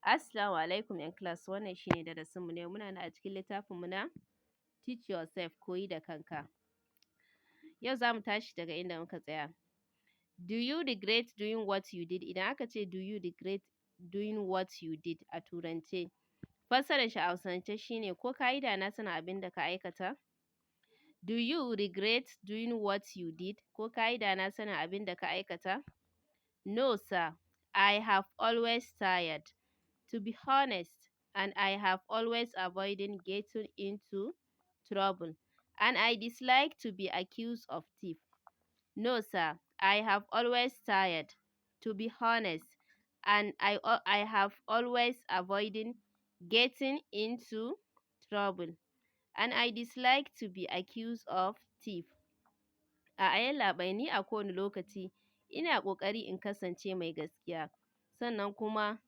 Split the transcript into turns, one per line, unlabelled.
Assalamu alaikum ‘yan class, wannan shi ne darasinmu na yau. Muna nan a cikin littafinmu na Teach Yourself, koyi da kanka. Yau za mu tashi daga inda muka tsaya. Do you regret doing what you did? Idan aka ce do you regret doing what you did a Turance, fassarar shi a Hausance shi ne ko ka yi da na sanin abin da ka aikata? Do you regret doing what you did? Ko ka yi da na sanin abin da ka aikata? No sir, I have always tired. To be honest, and I have always avoided getting into trouble, and I dislike to be accused of thief. No, sir, I have always tired. To be honest, and I have always avoided getting into trouble, and I dislike to be accused of thief. A yallaɓai, ni a kowane lokaci ina ƙoƙari in kasance mai gaskiya, sannan kuma